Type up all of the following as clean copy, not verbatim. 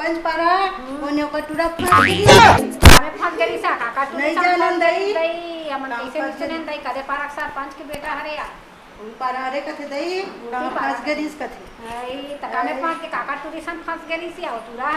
पंच पारा ओने ओकर टूरा फंस गई हमें फंस गई सा काका तू नहीं जानन दई हमन कैसे सुनेन दई कदे पारक सरपंच के बेटा हरे या पारा हरे कथे दई फंस गई इस कथे आई तकाने फंस के काका टूरी सन फंस गई सी और टूरा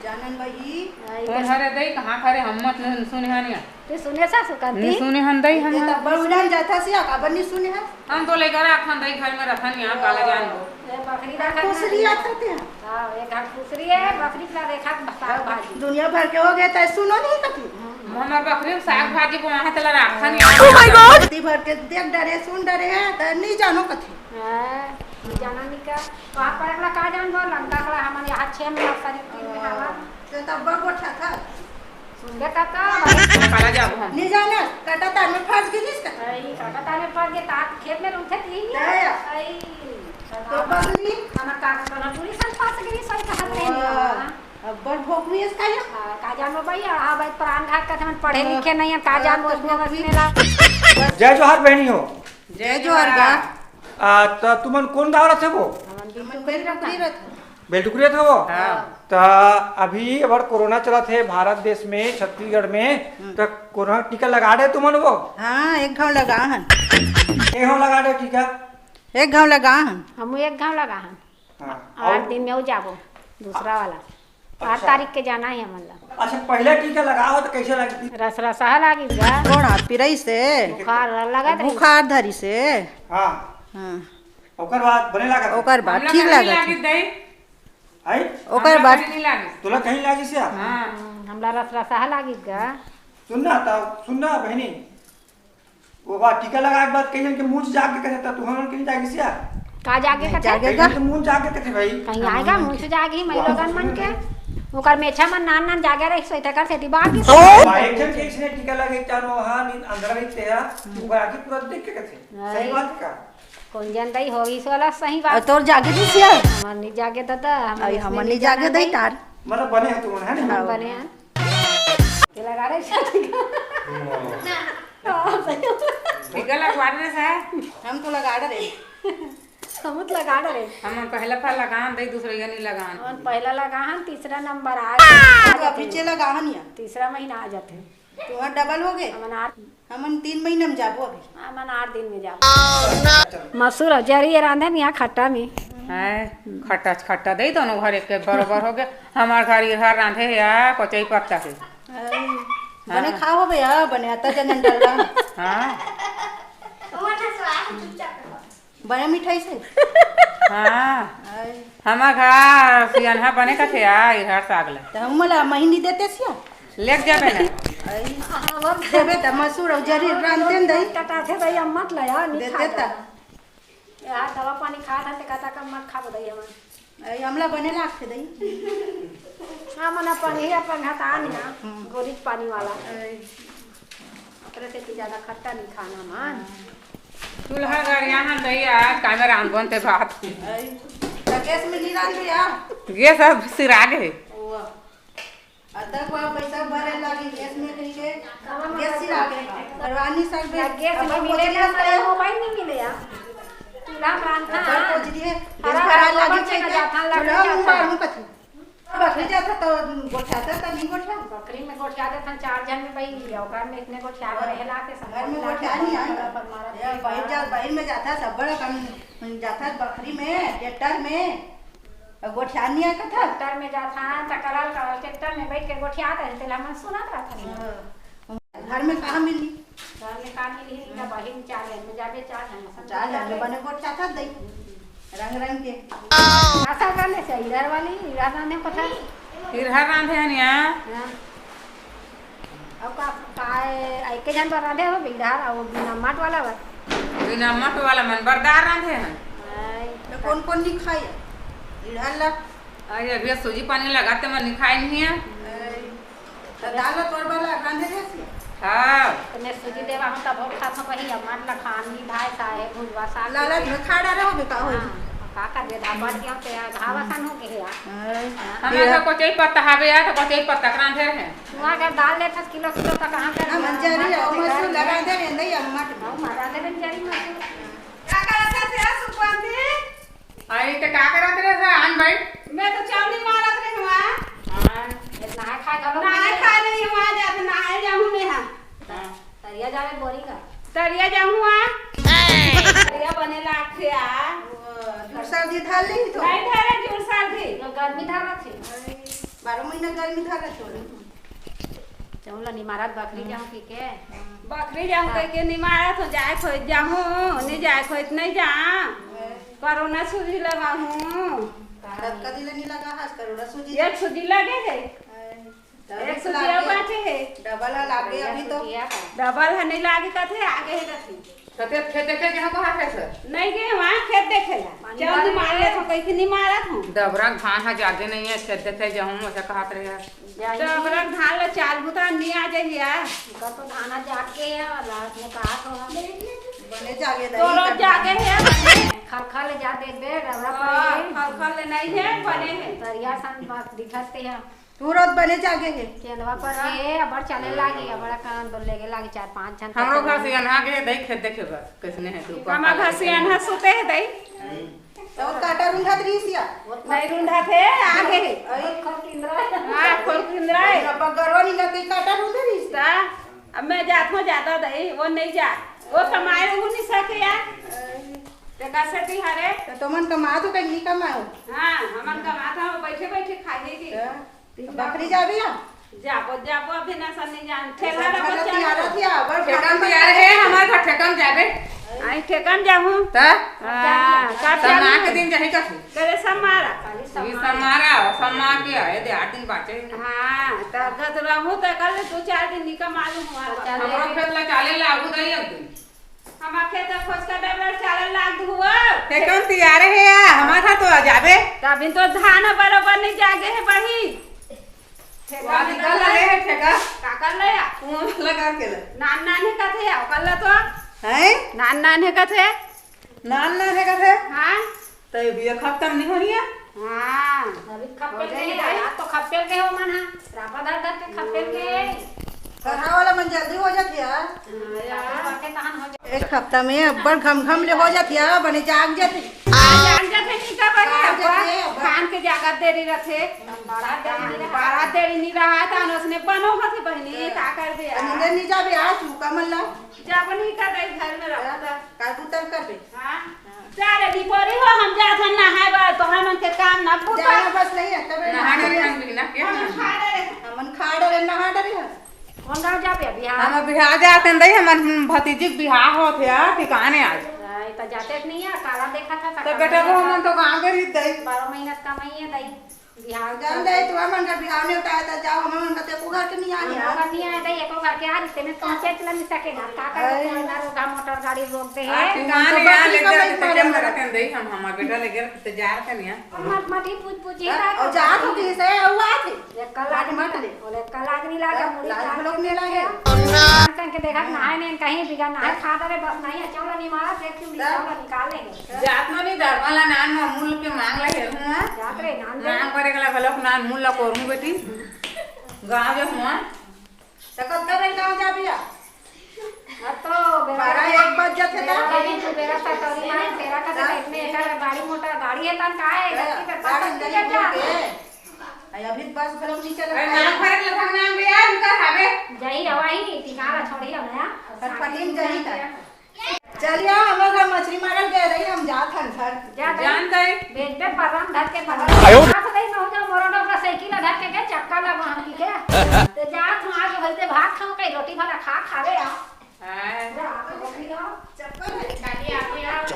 जानन भाई कौन हरे दई कहां खरे हम मत सुने हनिया तू सुने सा सुकंती नहीं सुने हन दई हम तब बड़ुड़ान जाता सिया काबर नहीं सुने है हम तो लेकर आखन दई घर में रखन यहां काला जान दो ये बकरी रखा दूसरी आते थे हां एक घर दूसरी है बकरी का देखा साग भाजी दुनिया भर के हो गए त सुनो नहीं कथी हमार बकरी साग भाजी को वहां तला राखन ओ माय गॉड ती भर के देख डरे सुन डरे है त नहीं जानो कथी हां जाना नहीं का वहां पर एकला का जान बोल लंका कला हमन यहां 6 में सारी 3 में हवा तो तब गोठा था सुन ले काका काला जाबो हम नहीं जाना काटा तार में फंस गई इसका आई काका ताने पर के तात खेत में उठे थी आई तो बकरी हमर काका कना पूरी सन फंस गई सही कहत नहीं अब बड़ भोग में इसका है का जानो भैया हां भाई प्राण घाट का हम पढ़े लिखे नहीं है का जान उसने बसने ला जय जोहार बहनी हो जय जोहार गा तो तुमन कौन गाँव रहे वो मन बेल रखी रहत बेलटुकुरिया था वो तो अभी अबर कोरोना चला थे भारत देश में छत्तीसगढ़ में तो कोरोना टीका लगा दे तुमन वो हां एक घाव लगा हन एक हम लगा दे टीका एक घाव लगा हन हम एक गांव लगा हन हाँ 8 दिन में हो जाबो दूसरा वाला 8 तारीख के जाना है हमन ला अच्छा पहले टीका लगाओ तो कैसे लगी रस रसा लागी जा कौन हाथ पिरई से बुखार लगा दे बुखार धरी से हाँ हां ओकर बाद बने लगा ओकर बाद ठीक लागत दई आई ओकर बाद नहीं लागे तोला कहीं लागी से हां हमला रस रसा लागी गा सुनना बहनी वो बात टीका लगा के बाद कहीं के मुंह से जाके करे तू हमन कहीं जागी से का जागे का जागेगा तो मुंह जाके कथे भाई कहीं आएगा मुंह से जागी मैं लोगन मन के ओकर मेछा मन नान नान जागे रही सोई तकर से बाकी एक जन के इसने टीका लगे चारो हां नींद अंदर रही थे वो आगे पूरा देख के कथे सही बात का कौन जान दई होगी सोला सही बात तोर जागे दी सिया हमर नहीं जागे दादा आई हमन नहीं जागे दई तार मतलब बने हैं तुम है ना हम बने हैं के लगा रहे टीका लगवा दे से हम तो लगा रहे हम तो लगा रहे हम पहला फल लगान दई दूसरे नहीं लगान और पहला लगा हन तीसरा नंबर आ गया पीछे लगा हन या तीसरा महीना आ जाते तुम्हार डबल हो गए हमन 3 महीने में जाबो अभी हमन 8 दिन में जाबो मसूर जरी रांधे में यहाँ खट्टा में है खट्टा खट्टा दई दोनों घर एक बराबर हो गए हमार घर इधर रांधे या कोचई पत्ता के बने खाओ भैया बने आता जन डलवा हां बने मिठाई से हां हमार घर सियाना बने का थे यार इधर सागला तो हम मला महीनी देते सिया लेक जाबे ना देबे त मसूर और जरी रांधते दई कटा थे भैया मत लया नहीं देते खा त यार दवा पानी खा था कता कम मत खा दई हमन आई हमला बने लाख दई हमन अपन ही अपन हटा ना गोरीच पानी वाला ओकरे से ज्यादा खट्टा नहीं खाना मान चूल्हा घर यहाँ दई आज कामे रांध बनते भात आई त गैस में नहीं रांध या ये सब सिरा गए अदरक वा पैसा भरे लागी गैस में कहीं के गैस सिरा गए परवानी सब गैस नहीं मिलेगा तो मोबाइल नहीं मिलेगा चूल्हा रांधना पर खोज दिए गैस भरा लागी चूल्हा मुंह कथी बकरी जाता तो गोठाता त नहीं गोठा बकरी में गोठा देथन 4 जन में भाई ओकर में इतने गोठा रहेला के घर में गोठा नहीं आया बाहर में जाता सब बड़ा कम जाता बकरी में ट्रैक्टर में गोठा नहीं आया था ट्रैक्टर में जाता तकराल का ट्रैक्टर में बैठ के गोठा आते थे हम सुनत रहता घर में कहां मिली घर में का मिली ना बहिन 4 जन में जाबे 4 जन चार जन बने गोठा था दई रंग रंग के आशा करने से इधर वाली इधर ने पता इधर रांधे हनिया अब का काय के जन पर रांधे हो बिहार और बिना माट वाला बा बिना मट वाला मन बरदार रांधे हैं तो कौन नहीं खाई इधर ला अरे अभी सूजी पानी लगाते मन खाई नहीं है तो दाल तोड़ वाला रांधे रे हां तने सूजी देवा हम त बहुत खाता वही माट ला खानी भाई साहे भुजवा साग लाला में खाड़ा रहो बे का होई का कर दे धाबा दिया ते घावासन हो के या हमें तो कोचई पत्ता हवे या तो कोचई पत्ता रांधे हैं वहां के दाल ले 10 किलो किलो तक कहां कर मंजरी और मसूर लगा दे रे नहीं अम्मट मारा दे जरी मसूर का करता से सुपांती आई तो का करत रे सा आन भाई मैं तो चावली मारत रे हुआ नहाए खाए चलो नहाए खाए नहीं वहाँ जाते नहाए जाऊँ मैं हाँ तरिया जावे बोरी का तरिया जाऊँ वहाँ तरिया बने लाखे आ सर्दी धार ली तो नहीं ठहरे जोर साल थी जो गर्मी धारा थी 12 महीना गर्मी धार छोड़े चलो निमारत बकरी जाऊं के बकरी जाऊँ कह के निमारा तो जाए खोज जाऊँ नहीं जाए खोज नहीं जा कोरोना सूजी लगा हूँ तब कदी लेने लगा हास करोड़ा सूजी एक सूजी लगे है एक सूजी बाटे है डबल लागे अभी तो डबल है नहीं लागे कथे आगे है कथे कते खेत देखे के कहाँ है सर नहीं गए वहाँ खेत देखेला चल तू मार ले तो कहीं की नहीं मारा था डबरा धान है ज्यादा नहीं है खेत देखे जाऊँ ऐसा कहत रहे तो अगर धान ला चाल बुता नहीं आ जाइए का तो धाना जाके है लास्ट ने कहा तो हम बने जागे तो लोग जाके है खरखा ले जा देख बे डबरा हाँ, पड़े खल खल नहीं है बने हैं तरिया सन बात दिखते हैं तुरंत बने जागे है केंदवा पर के अबर चले लागी अबड़ा कान तो लेगे लागी 4-5 जन हम लोग घर से अनहा के दही खेत देखे बस किसने है तू हमारा घर से अनहा सोते है दई तो काटा रूंधा दृश्य नहीं रूंधा थे आगे है हाँ खोल किंद्रा है अब गरवा नहीं लगती काटा रूंधा दृश्य ता अब मैं जात में ज्यादा दई वो नहीं जा वो कमाए रहू नहीं सके यार ते कैसे ती हरे तो तुमन कमा तो कहीं नहीं कमाओ हाँ हमन कमाता हो बैठे बैठे खाई की बकरी जाबी आ जाबो जाबो अभी ना सन्नी जान ठेला रे ठेकन बच्चा थी बड़ ठेकन तैयार है हमारे घर ठेकन जाबे आई ठेकन जाहूं ता हां कब समा जाना के दिन जाही का करे समारा ये समारा समा के आए दे 8 दिन बाटे हां त गत रहूं त कल 2-4 दिन निका मालूम हुआ हमरो खेत ला चाले लागू दई एक दिन हम खेत खोज का डबल चाल लाग हुआ ठेकन तैयार है हमारा तो जाबे तभी तो धान बराबर नहीं जागे है बही ठेका निकल रहे है ठेका का कर ले तू लगा के ले नान नान है कथे आओ कल तो हैं नान नान है कथे नान ना है कथे हां तो ये खत्म नहीं होनी है हां अभी खप्पेल के है तो खप्पेल के हो मन रापा धर धर के खप्पेल के कहा वाला मन जल्दी हो जाती है के तहन हो एक हफ्ता में अब्बड़ घम ले हो जाती है बने जाग जाती जान जाते नहीं का जाग जाती है, बनी खान के जागत देरी रखे बड़ा देरी नहीं रहा था उसने बनो हथे बहनी का कर दे नींद नहीं जाबे आज तू कमल ला जब नहीं का दे घर में रखता काल उतर कर दे हां चारे दी परी हो हम जात हन नहाए बा तोहरा मन के काम ना पूछा जाना बस नहीं है तबे नहा डरे हम भी ना क्या हमन खा डरे नहा डरे कौन गांव जाबे बिहार हम बिहार जाते दई हमर भतीजी के बिहार होत है ठिकाने आज तो जाते नहीं है काला देखा था तो बेटा को हम तो गांव के रीत दई 12 महीना कमाई है दई बिहार जान दे तू हमन का बिहार में उठाया था जाओ हमन का ते पुगा के नहीं आई है होगा नहीं आए दई एको घर के आ रिश्ते में पहुंचे चला नहीं सकेगा का कर ना रोगा मोटर गाड़ी रोकते हैं ठिकाने यार ले जाते तो क्या करते दई हम हमार बेटा ले गए तो जा रहे नहीं मत मत ही पूछ ही और जा तो किसे हुआ थे एक कलाक मत ले बोले कलाक नहीं लागा मुड़ी लाज लोग नहीं लागे कन के देखा नहाए नहीं कहीं बिगा नहाए खा दे बस नहीं चौला नहीं मारा फेंक क्यों निकाल निकालेंगे जात में नहीं दरवाला नान मूल के मांग ले हुआ जात रे नान नाम करे गला गलक नान मूल ला करूं बेटी गांव जे हुआ तकत करे गांव जा बिया तो बारा एक बज जाते था बेरा सा तोरी मारे तेरा का इतने एकर गाड़ी मोटर गाड़ी है तन का है गाड़ी अंदर ही के अभी बस गलम नहीं चला नाम करे लखन नाम बे यार उनका हवे जही रवाई टिकारा छोड़ी हो ना पटीन जही का चलिए हम लोग मछली मारल गए रही हम जात हन सर जान दई बेच पे परम धर के परम हाथ दई में हो जा मोरडो का साइकिल धर के चक्का लगा हम की के तो जात हम आगे बोलते भात खाओ कई रोटी भरा खा खावे आ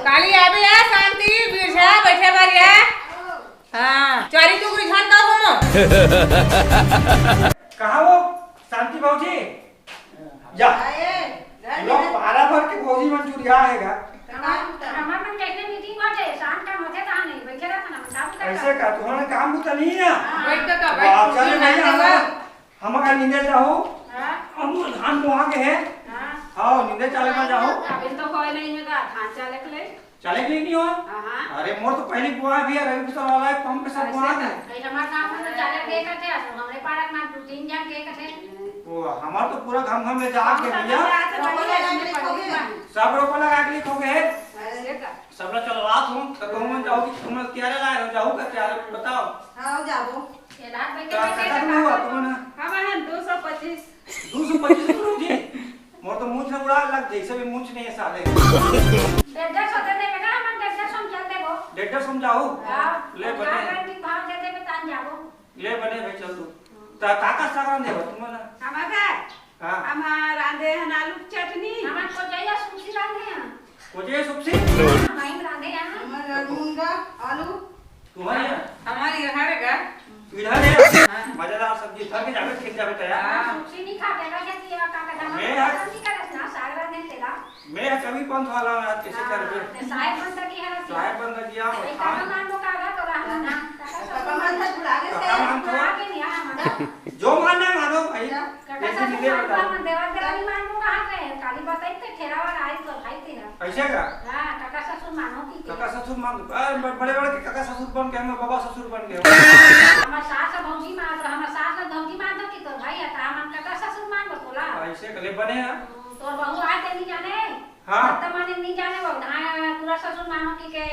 काली आबे यार शांति बिरछा बैठे बारिया हां चारी टुकड़ी झान का घुमो कहाँ वो शांति भाजी जा आए लोग पारा भर के भौजी मंचूरिया आएगा हमार मन कैसे मीटिंग बाटे शाम का होते ता नहीं बैठे रहता ना साहब ऐसे का तुम्हारा काम तो नहीं है बैठ का बाप बैठ चले भैया हम का नींदे जाओ हां हम धान बोआ के हैं हां आओ नींदे चले में जाओ अभी तो कोई नहीं है का धान चाले के ले चले के नहीं हो हां अरे मोर तो पहले बुआ भी है रवि सर वाला है पंप पे सब बुआ है भाई हमार काम में तो चाले के कथे हमरे पारक में 2-3 जन के कथे वो हमार तो पूरा घम घम में जा के भैया सब रोपा लगा के लिखो गए सब लोग चलो रात हूं तो कहूं मैं जाओ कि तुम क्या लाए हो जाओ का क्या बताओ हां जाबो ये रात में का कथा हुआ तुम 25 जी मोर तो मूंछ ना उड़ा लग जाई सब मूंछ नहीं है साले डेढ़ सोते दे बेटा हम डेढ़ सम चल देबो 1.5 समझाओ ले बने गारंटी भाव दे देबे तान जाबो ले बने भाई चल तू ता काका सागरान देबो तुम्हाला हमारा हां हमार रांधे हन आलू की चटनी हमार को जाइया सुखी रांधे हैं कोजे सुपसी भाई रांधे हैं हमारा मूंगा आलू तुम्हारे यहाँ हमारी घर का इधर है मजेदार सब्जी था कि जावे खेत जावे तैयार सुखी नहीं खाते का खेती का का मैं यार- नहीं करत ना साग रांधे तेला मैं कभी पंथ वाला हूं यार कैसे कर बे ते साहेब बंद की है साहेब बंद किया और ए काका मान को कागा तो रहना ना काका मान था बुलागे से काका मान काका के नहीं आ हमारा जो मानना है मानो भाई काका ऐसे साहब नहीं दे बता मन देवागरानी मान को कहां गए काली बताई ते ठेरावा आई तो भाई तेरा ऐसे का हां काका ससुर मानो की काका ससुर मान बड़े बड़े के काका ससुर बन के हम बाबा ससुर बन के हमार सास भौजी मान तो हमार सास भौजी मान तो की तो भाई आता हम काका ससुर मान बोला ऐसे कले बने हैं तोर बहू आए ते नहीं जाने हाँ। तब माने नहीं जाने वो हां पूरा ससुर मानो की के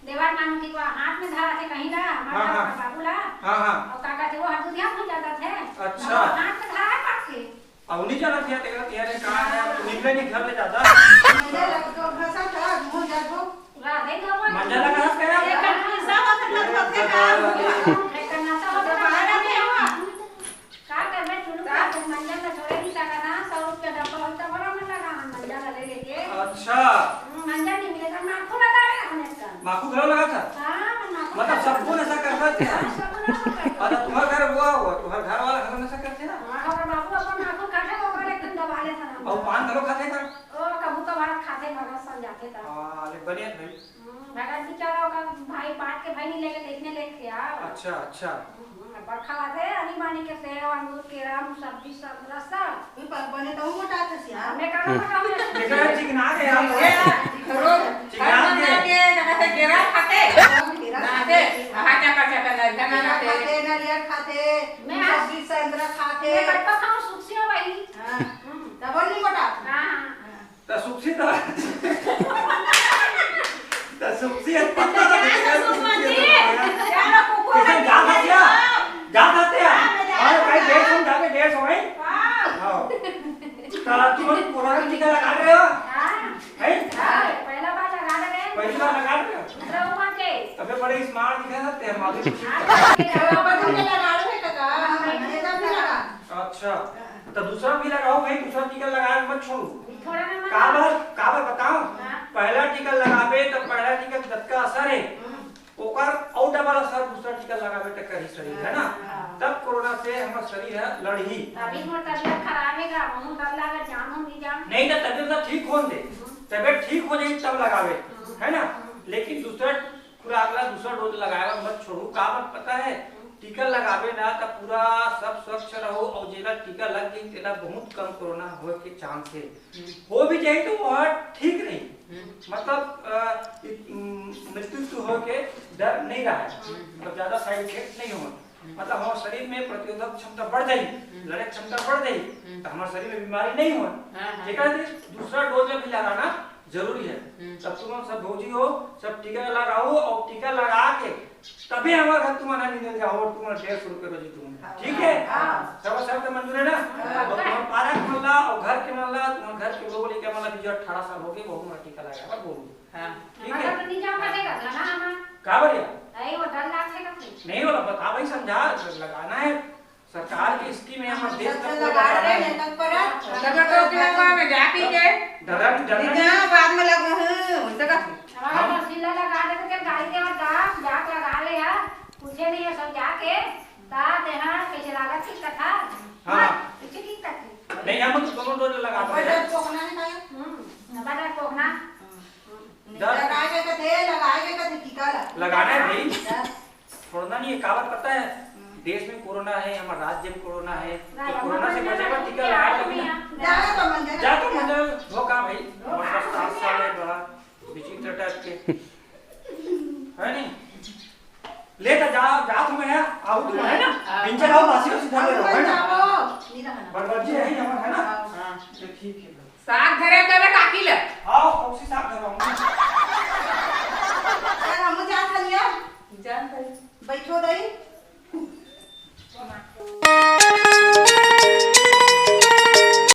देवार मानो की को हाथ में धरा थे कहीं ना हाँ, हमारा हाँ। बाबूला हां हां और काका थे वो हाथ दुधिया हो जाता थे अच्छा। हाथ में धरा पास के अब नहीं जाना था तेरा तेरे कहां है तू निकले नहीं घर ले जाता मैंने लग तो फंसा था मुंह जागो राधे तो वो मंजला कहां से आया एक पैसा होता थे का करना तो होता बाहर में हुआ का कर मैं चुनु का मंजन में छोड़े नहीं सका ना 100 रुपया डब्बा होता बड़ा मन लगा मंजन ले लेके अच्छा मंजन नहीं मिलेगा मैं आपको लगा रहा हूं इसका माकू घर लगा था हां मैं मतलब सबको ऐसा करता था अच्छा तुम्हारा घर हुआ तुम्हारा घर वाला घर में ऐसा करते ना हमारा बाबू अपन आंखों काटे वो करे एकदम दबा ले था और पान घरों खाते था ओ कबू का भात खाते भगत सन जाते था हां ले बढ़िया भाई भगत बेचारा का भाई बात के भाई नहीं लेके देखने लेके आ अच्छा अच्छा बरखा आते अली मानी के सेव अंगूर केरा सब्जी सब रसा बने तो मोटा था सिया हमें का पता है लेकिन चिकना के हम रोज चिकना के जगह से गेरा खाते नाते हाचा काचा का ना खाते खाते नारियल खाते मैं सब्जी संतरा खाते मैं कटपा खाऊं सुखसिया भाई हां तब नहीं मोटा हां तो सुखसी तो सुखसी पता कैसे जाता क्या और भाई 150 जाके 150 भाई हां तो तुम पुराना टीका लगा रहे हो है पहला बार लगा रहे हैं पहली बार लगा रहे हो दूसरा उमा के तबे बड़े स्मार्ट दिखा सकते हैं माधुरी बदल के लगा रहे काका ये सब भी लगा अच्छा तो दूसरा भी लगाओ भाई दूसरा टीका लगाए मत छोड़ो थोड़ा ना काबर बताओ पहला टीका लगावे तो पहला टीका तत्का असर है ओकर और डबल असर दूसरा टीका लगावे तक का ही शरीर है ना तब कोरोना से हमारा शरीर है लड़ी अभी मोर तबीयत खराब है गा मुंह डर लगा जान हम नहीं जान नहीं तो तबीयत तो ठीक हो दे तबीयत ठीक हो जाए तब लगावे है ना लेकिन दूसरा खुराक ला दूसरा डोज लगाएगा मत छोड़ो काबर पता है टीका लगावे ना तो पूरा सब स्वच्छ रहो और जेला टीका लग जाए तेला बहुत कम कोरोना होए के चांस है हो भी जाए तो वह ठीक नहीं मतलब मृत्यु तो हो के डर नहीं रहा है मतलब ज्यादा साइड इफेक्ट नहीं हो मतलब हमारे शरीर में प्रतिरोधक क्षमता बढ़ जाए लड़े क्षमता बढ़ जाए तो हमारे शरीर में बीमारी नहीं हो ठीक है दूसरा डोज भी लगाना जरूरी है तब तुम सब भौजी हो सब टीका लगाओ और टीका लगा के तभी हमारे घर तुम्हारा निकल जाओ और तुम्हारा 150 रुपए रोजी तुम ठीक है सब सब मंजूर है ना और तुम्हारा पारक मल्ला और घर के मल्ला तुम्हारे घर के लोग लेके मल्ला जो 18 साल हो गए वो हमारा टीका लगाएगा बोलो हां ठीक है मतलब नहीं जाओ कटेगा ना हम का बढ़िया नहीं वो डर लाग से कब नहीं बोला बता भाई समझा लगाना है सरकार की स्कीम है हमारे देश सब में लगा रहे हैं तक पड़ा तब तो के लगवा में जा पी के इतना बाद में लगा हूं तक हमारा सिला लगा दे के गाड़ी के और दाग जाक लगा ले यार पूछे नहीं है सब जाके दाद यहां कैसे लागत की कथा हां किसी की तक नहीं हम तो दोनों डोज लगा बड़ा रहे हैं पोखना नहीं खाया बड़ा कोहना लगाए के थे टीका लगाना है भाई छोड़ना नहीं है कावत पता है देश में कोरोना है हमारे राज्य में कोरोना है तो कोरोना से बचेगा टीका लगाए जाए तो मंदिर जा तो मंदिर धोखा भाई 7 साल है बड़ा विचित्र टाइप के है नहीं ले तो जा तुम है आओ तुम है ना बिंचर आओ बासी को सीधा ले रहो है ना बड़बड़जी है हमारा है ना हां ठीक है साग धरे करे काकी ले आओ कौसी साहब धरवाऊंगा हम जा खलिया जान भाई बैठो दई